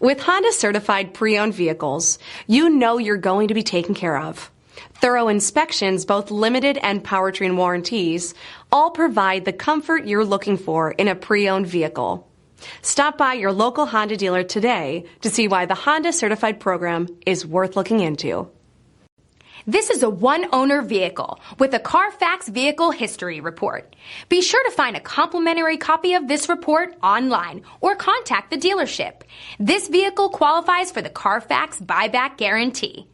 With Honda certified pre-owned vehicles, you know you're going to be taken care of. Thorough inspections, both limited and powertrain warranties, all provide the comfort you're looking for in a pre-owned vehicle. Stop by your local Honda dealer today to see why the Honda certified program is worth looking into. This is a one-owner vehicle with a Carfax Vehicle History Report. Be sure to find a complimentary copy of this report online or contact the dealership. This vehicle qualifies for the Carfax Buyback Guarantee.